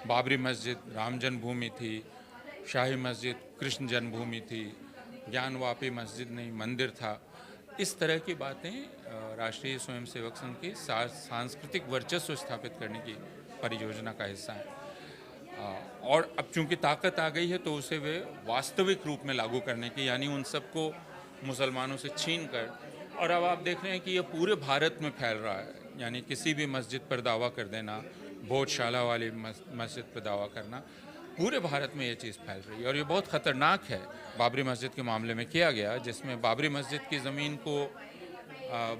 बाबरी मस्जिद राम जन्मभूमि थी, शाही मस्जिद कृष्ण जन्मभूमि थी, ज्ञानवापी मस्जिद नहीं मंदिर था। इस तरह की बातें राष्ट्रीय स्वयंसेवक संघ के सांस्कृतिक वर्चस्व स्थापित करने की परियोजना का हिस्सा है। और अब चूंकि ताकत आ गई है तो उसे वे वास्तविक रूप में लागू करने की, यानी उन सबको मुसलमानों से छीन कर, और अब आप देख रहे हैं कि ये पूरे भारत में फैल रहा है। यानी किसी भी मस्जिद पर दावा कर देना, भोजशाला वाली मस्जिद पर दावा करना, पूरे भारत में ये चीज़ फैल रही है और ये बहुत ख़तरनाक है। बाबरी मस्जिद के मामले में किया गया, जिसमें बाबरी मस्जिद की ज़मीन को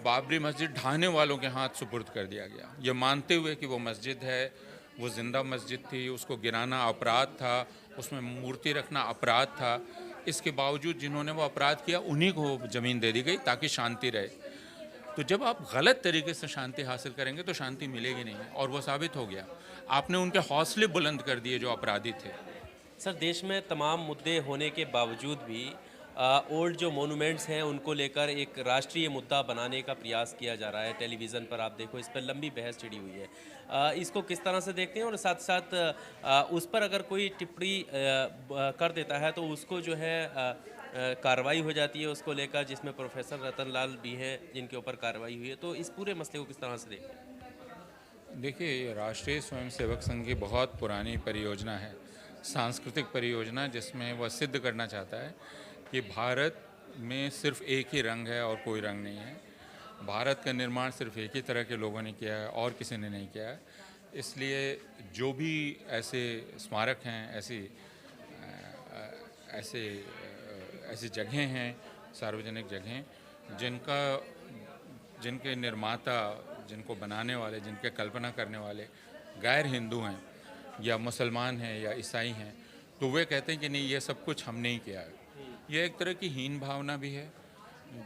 बाबरी मस्जिद ढाने वालों के हाथ सुपुर्द कर दिया गया, ये मानते हुए कि वो मस्जिद है, वो जिंदा मस्जिद थी, उसको गिराना अपराध था, उसमें मूर्ति रखना अपराध था। इसके बावजूद जिन्होंने वो अपराध किया उन्हीं को ज़मीन दे दी गई ताकि शांति रहे। तो जब आप गलत तरीके से शांति हासिल करेंगे तो शांति मिलेगी नहीं, और वो साबित हो गया। आपने उनके हौसले बुलंद कर दिए जो अपराधी थे। सर, देश में तमाम मुद्दे होने के बावजूद भी ओल्ड जो मोनूमेंट्स हैं उनको लेकर एक राष्ट्रीय मुद्दा बनाने का प्रयास किया जा रहा है। टेलीविज़न पर आप देखो, इस पर लंबी बहस छिड़ी हुई है। इसको किस तरह से देखते हैं? और साथ साथ उस पर अगर कोई टिप्पणी कर देता है तो उसको जो है कार्रवाई हो जाती है उसको लेकर, जिसमें प्रोफेसर रतन लाल भी हैं जिनके ऊपर कार्रवाई हुई है। तो इस पूरे मसले को किस तरह से देखते हैं? देखिए, ये राष्ट्रीय स्वयंसेवक संघ की बहुत पुरानी परियोजना है, सांस्कृतिक परियोजना, जिसमें वह सिद्ध करना चाहता है कि भारत में सिर्फ एक ही रंग है और कोई रंग नहीं है। भारत का निर्माण सिर्फ एक ही तरह के लोगों ने किया है और किसी ने नहीं किया है। इसलिए जो भी ऐसे स्मारक हैं, ऐसे ऐसी जगहें हैं, सार्वजनिक जगहें, जिनके निर्माता, जिनको बनाने वाले, जिनके कल्पना करने वाले गैर हिंदू हैं या मुसलमान हैं या ईसाई हैं, तो वे कहते हैं कि नहीं, ये सब कुछ हमने ही किया है। यह एक तरह की हीन भावना भी है,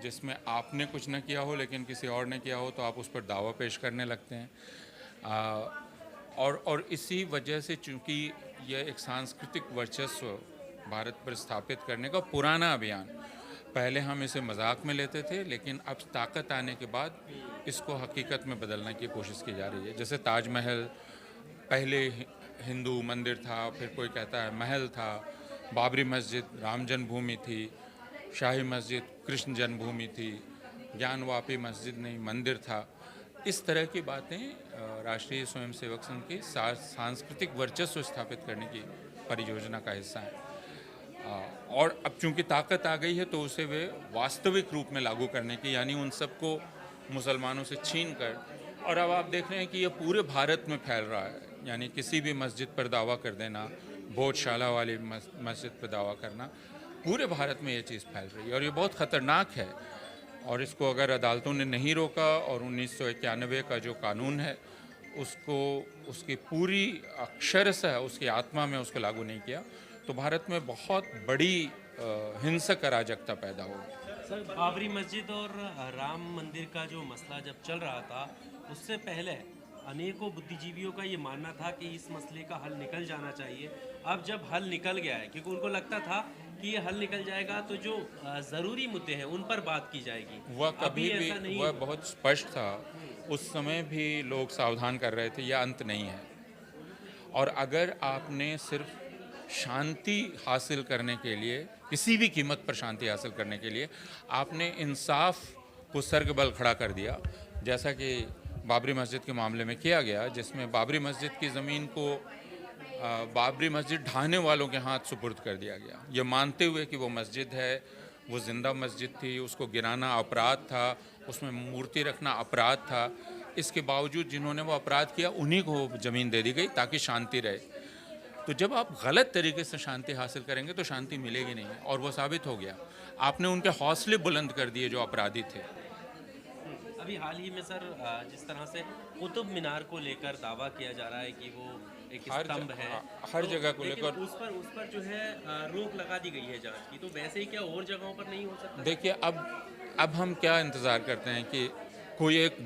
जिसमें आपने कुछ न किया हो लेकिन किसी और ने किया हो तो आप उस पर दावा पेश करने लगते हैं। और इसी वजह से, चूंकि यह एक सांस्कृतिक वर्चस्व भारत पर स्थापित करने का पुराना अभियान, पहले हम इसे मजाक में लेते थे, लेकिन अब ताकत आने के बाद इसको हकीकत में बदलने की कोशिश की जा रही है। जैसे ताजमहल पहले हिंदू मंदिर था, फिर कोई कहता है महल था, बाबरी मस्जिद राम जन्मभूमि थी, शाही मस्जिद कृष्ण जन्मभूमि थी, ज्ञानवापी मस्जिद नहीं मंदिर था। इस तरह की बातें राष्ट्रीय स्वयंसेवक संघ के सांस्कृतिक वर्चस्व स्थापित करने की परियोजना का हिस्सा है। और अब चूंकि ताकत आ गई है तो उसे वे वास्तविक रूप में लागू करने की, यानी उन सबको मुसलमानों से छीन कर, और अब आप देख रहे हैं कि ये पूरे भारत में फैल रहा है। यानी किसी भी मस्जिद पर दावा कर देना, भोजशाला वाली मस्जिद पर दावा करना, पूरे भारत में ये चीज़ फैल रही है और ये बहुत ख़तरनाक है। और इसको अगर अदालतों ने नहीं रोका और 1991 का जो कानून है उसको, उसकी पूरी अक्षरशः उसकी आत्मा में उसको लागू नहीं किया, तो भारत में बहुत बड़ी हिंसक अराजकता पैदा होगी। सर, बाबरी मस्जिद और राम मंदिर का जो मसला जब चल रहा था, उससे पहले अनेकों बुद्धिजीवियों का ये मानना था कि इस मसले का हल निकल जाना चाहिए। अब जब हल निकल गया है, क्योंकि उनको लगता था कि ये हल निकल जाएगा तो जो ज़रूरी मुद्दे हैं उन पर बात की जाएगी, वह कभी अभी भी, ऐसा नहीं वह हुआ। बहुत स्पष्ट था। उस समय भी लोग सावधान कर रहे थे, यह अंत नहीं है। और अगर आपने सिर्फ शांति हासिल करने के लिए, किसी भी कीमत पर शांति हासिल करने के लिए आपने इंसाफ को सर्गबल खड़ा कर दिया, जैसा कि बाबरी मस्जिद के मामले में किया गया, जिसमें बाबरी मस्जिद की ज़मीन को बाबरी मस्जिद ढाने वालों के हाथ सुपुर्द कर दिया गया, ये मानते हुए कि वो मस्जिद है, वो जिंदा मस्जिद थी, उसको गिराना अपराध था, उसमें मूर्ति रखना अपराध था। इसके बावजूद जिन्होंने वो अपराध किया उन्हीं को ज़मीन दे दी गई ताकि शांति रहे। तो जब आप गलत तरीके से शांति हासिल करेंगे तो शांति मिलेगी नहीं, और वो साबित हो गया। आपने उनके हौसले बुलंद कर दिए जो अपराधी थे। अभी हाल ही में सर, जिस तरह से कुतुब मीनार को लेकर दावा किया जा रहा है कि वो एक स्तंभ है, हर तो जगह को लेकिन लेकर, उस पर जो है रोक लगा दी गई है जांच की। तो वैसे ही क्या और जगहों पर नहीं हो सकता? देखिए, अब हम क्या इंतज़ार करते हैं कि कोई एक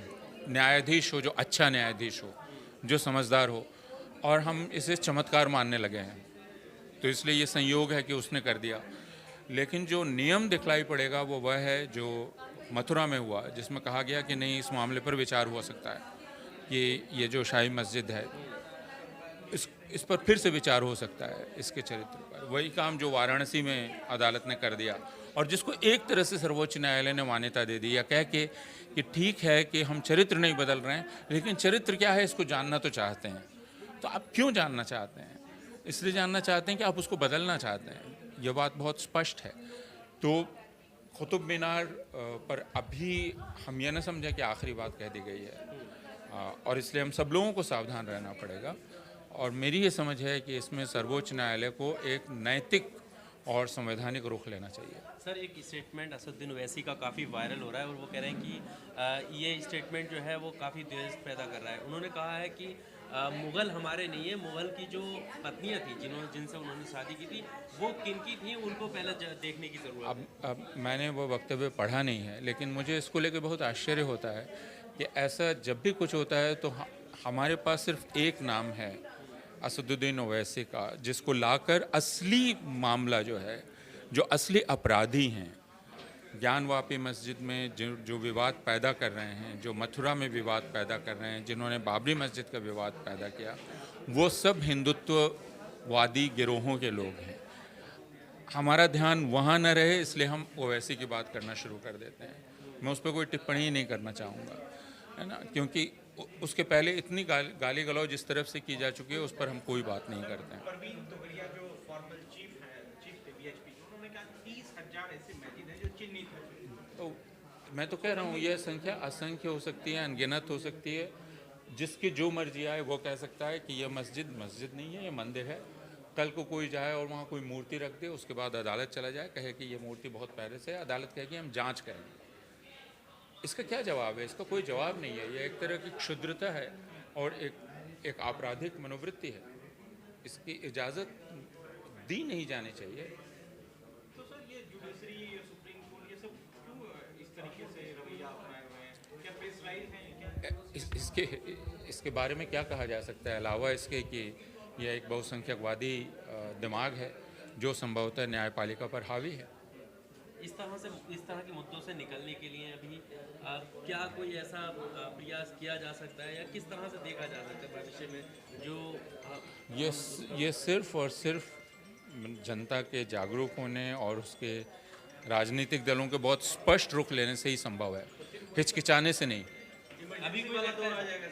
न्यायाधीश हो जो अच्छा न्यायाधीश हो, जो समझदार हो, और हम इसे चमत्कार मानने लगे हैं। तो इसलिए ये संयोग है कि उसने कर दिया। लेकिन जो नियम दिखलाई पड़ेगा वो वह है जो मथुरा में हुआ, जिसमें कहा गया कि नहीं, इस मामले पर विचार हो सकता है कि ये जो शाही मस्जिद है, इस इस पर फिर से विचार हो सकता है इसके चरित्र पर। वही काम जो वाराणसी में अदालत ने कर दिया और जिसको एक तरह से सर्वोच्च न्यायालय ने मान्यता दे दी, या कह के कि ठीक है कि हम चरित्र नहीं बदल रहे हैं, लेकिन चरित्र क्या है इसको जानना तो चाहते हैं। तो आप क्यों जानना चाहते हैं? इसलिए जानना चाहते हैं कि आप उसको बदलना चाहते हैं। यह बात बहुत स्पष्ट है। तो कुतुब मीनार पर अभी हम यह न समझें कि आखिरी बात कह दी गई है, और इसलिए हम सब लोगों को सावधान रहना पड़ेगा। और मेरी ये समझ है कि इसमें सर्वोच्च न्यायालय को एक नैतिक और संवैधानिक रुख लेना चाहिए। सर, एक स्टेटमेंट असदुद्दीन ओवैसी का काफ़ी वायरल हो रहा है और वो कह रहे हैं कि ये स्टेटमेंट जो है वो काफ़ी द्वेष पैदा कर रहा है। उन्होंने कहा है कि मुग़ल हमारे नहीं है, मुग़ल की जो पत्नियां थी जिनसे उन्होंने शादी की थी वो किनकी थी, उनको पहले देखने की ज़रूरत है। अब मैंने वो वक्तव्य पढ़ा नहीं है, लेकिन मुझे इसको लेकर बहुत आश्चर्य होता है कि ऐसा जब भी कुछ होता है तो हमारे पास सिर्फ एक नाम है असदुद्दीन ओवैसी का, जिसको लाकर असली मामला जो है, जो असली अपराधी हैं, ज्ञानवापी मस्जिद में जो विवाद पैदा कर रहे हैं, जो मथुरा में विवाद पैदा कर रहे हैं, जिन्होंने बाबरी मस्जिद का विवाद पैदा किया, वो सब हिंदुत्ववादी गिरोहों के लोग हैं। हमारा ध्यान वहाँ न रहे, इसलिए हम ओवैसी की बात करना शुरू कर देते हैं। मैं उस पर कोई टिप्पणी ही नहीं करना चाहूँगा, है ना, क्योंकि उसके पहले इतनी गाली गलौज जिस तरफ से की जा चुकी है उस पर हम कोई बात नहीं करते हैं। परवीन तोगड़िया जो फॉर्मल चीफ थे बीएचपी, उन्होंने कहा 30,000 ऐसे मस्जिद हैं जो चिन्हित हैं। तो मैं तो कह रहा हूँ यह संख्या असंख्य हो सकती है, अनगिनत हो सकती है। जिसकी जो मर्जी आए वो कह सकता है कि यह मस्जिद नहीं है, ये मंदिर है। कल को कोई जाए और वहाँ कोई मूर्ति रख दे, उसके बाद अदालत चला जाए, कहे कि ये मूर्ति बहुत पहले से है, अदालत कहे कि हम जाँच करेंगे। इसका क्या जवाब है? इसका कोई जवाब नहीं है। यह एक तरह की क्षुद्रता है और एक आपराधिक मनोवृत्ति है। इसकी इजाज़त दी नहीं जानी चाहिए। तो सर, ये जुडिशरी, सुप्रीम कोर्ट, ये सब क्यों इस तरीके से रवैया अपनाए हुए हैं? क्या प्रेशराइज हैं क्या? इसके बारे में क्या कहा जा सकता है अलावा इसके कि यह एक बहुसंख्यकवादी दिमाग है जो संभवतः न्यायपालिका पर हावी है। इस तरह के मुद्दों से निकलने के लिए अभी क्या कोई ऐसा प्रयास किया जा सकता है या किस तरह से देखा जा सकता है भविष्य में जो ये सिर्फ और सिर्फ जनता के जागरूक होने और उसके राजनीतिक दलों के बहुत स्पष्ट रुख लेने से ही संभव है, हिचकिचाने से नहीं। अभी कोई लगता है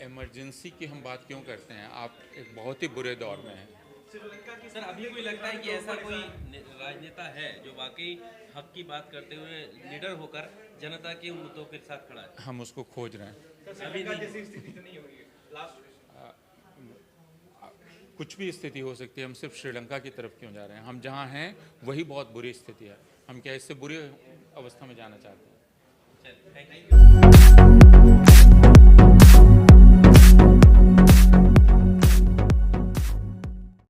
इमरजेंसी की हम बात क्यों करते हैं? आप एक बहुत ही बुरे दौर में हैं। सर, अभी कोई लगता है कि ऐसा कोई राजनेता है जो वाकई हक की बात करते हुए लीडर होकर जनता के मुद्दों के साथ खड़ा है? हम उसको खोज रहे हैं। अभी जैसी स्थिति तो नहीं हो रही है। लास्ट कुछ भी स्थिति हो सकती है। हम सिर्फ श्रीलंका की तरफ क्यों जा रहे हैं? हम जहाँ हैं वही बहुत बुरी स्थिति है। हम क्या इससे बुरी अवस्था में जाना चाहते हैं? चलिए, थैंक यू।